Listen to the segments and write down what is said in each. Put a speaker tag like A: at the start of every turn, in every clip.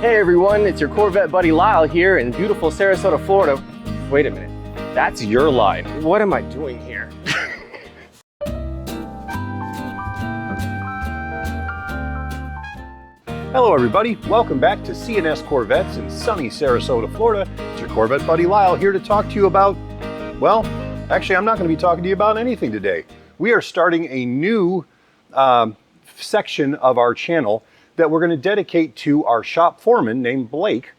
A: Hey everyone, it's your Corvette buddy Lyle here in beautiful Sarasota, Florida. Wait a minute, that's your line. What am I doing here?
B: Hello everybody, welcome back to C&S Corvettes in sunny Sarasota, Florida. It's your Corvette buddy Lyle here to talk to you about, well, actually I'm not going to be talking to you about anything today. We are starting a new section of our channel that we're going to dedicate to our shop foreman named Blake.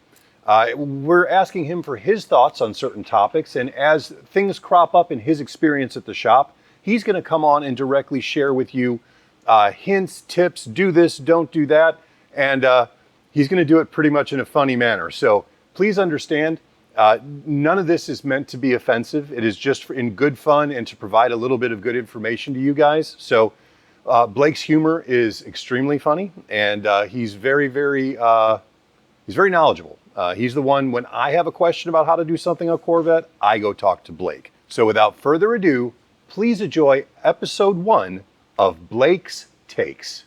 B: We're asking him for his thoughts on certain topics, and as things crop up in his experience at the shop, he's going to come on and directly share with you hints, tips, do this, don't do that, and he's going to do it pretty much in a funny manner. So please understand, none of this is meant to be offensive. It is just in good fun and to provide a little bit of good information to you guys. So Blake's humor is extremely funny, and he's very knowledgeable. He's the one, when I have a question about how to do something on a Corvette, I go talk to Blake. So without further ado, please enjoy episode 1 of Blake's Takes.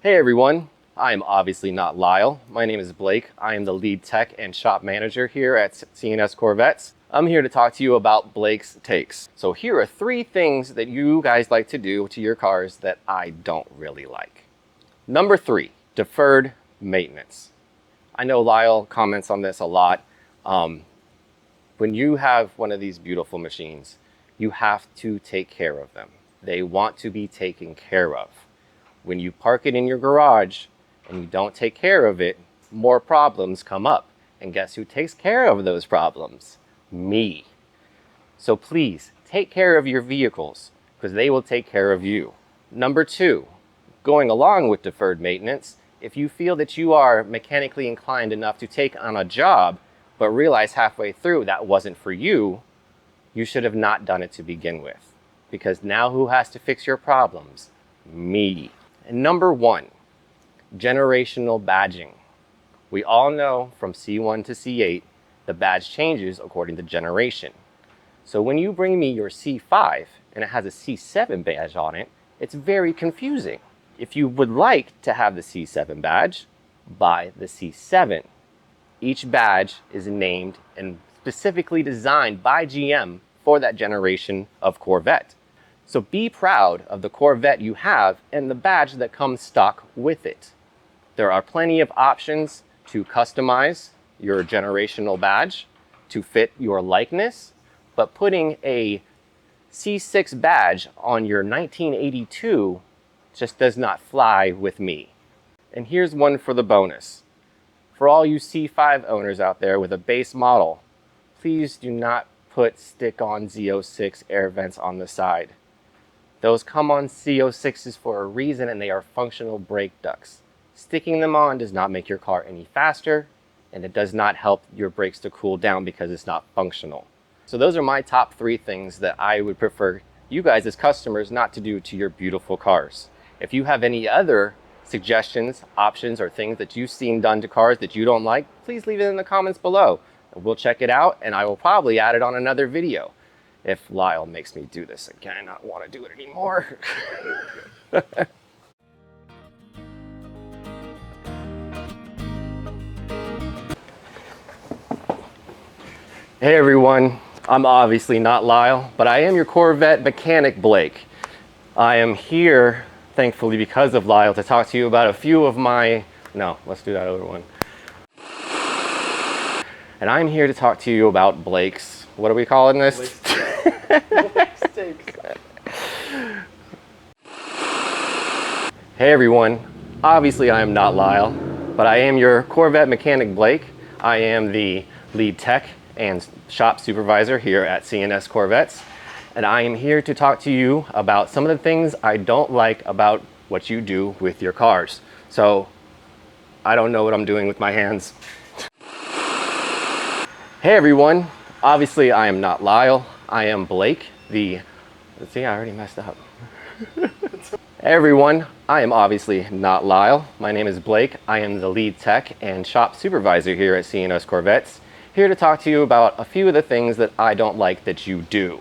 A: Hey everyone, I am obviously not Lyle. My name is Blake. I am the lead tech and shop manager here at C&S Corvettes. I'm here to talk to you about Blake's Takes. So here are 3 things that you guys like to do to your cars that I don't really like. Number 3, deferred maintenance. I know Lyle comments on this a lot. When you have one of these beautiful machines, you have to take care of them. They want to be taken care of. When you park it in your garage and you don't take care of it, more problems come up. And guess who takes care of those problems? Me. So please take care of your vehicles because they will take care of you. Number 2, going along with deferred maintenance, if you feel that you are mechanically inclined enough to take on a job but realize halfway through that wasn't for you, you should have not done it to begin with, because now who has to fix your problems? Me. And number 1, generational badging. We all know from C1 to C8 the badge changes according to generation. So when you bring me your C5 and it has a C7 badge on it, it's very confusing. If you would like to have the C7 badge, buy the C7. Each badge is named and specifically designed by GM for that generation of Corvette. So be proud of the Corvette you have and the badge that comes stock with it. There are plenty of options to customize your generational badge to fit your likeness, but putting a C6 badge on your 1982 just does not fly with me. And here's one for the bonus. For all you C5 owners out there with a base model, please do not put stick-on Z06 air vents on the side. Those come on Z06s for a reason, and they are functional brake ducts. Sticking them on does not make your car any faster, and it does not help your brakes to cool down because it's not functional. So those are my top 3 things that I would prefer you guys as customers not to do to your beautiful cars. If you have any other suggestions, options, or things that you've seen done to cars that you don't like, please leave it in the comments below. We'll check it out, and I will probably add it on another video. If Lyle makes me do this again, I don't want to do it anymore. Hey everyone, I'm obviously not Lyle, but I am your Corvette mechanic Blake. I am here, thankfully because of Lyle, to talk to you about a few of my, no, let's do that other one. And I'm here to talk to you about Blake's, what are we calling this? Blake's Takes. Hey everyone, obviously I am not Lyle, but I am your Corvette mechanic Blake. I am the lead tech and shop supervisor here at C&S Corvettes, and I am here to talk to you about some of the things I don't like about what you do with your cars. So I don't know what I'm doing with my hands. Hey everyone, obviously I am not Lyle. I am Blake, let's see, I already messed up. Hey everyone, I am obviously not Lyle. My name is Blake. I am the lead tech and shop supervisor here at C&S Corvettes, here to talk to you about a few of the things that I don't like that you do.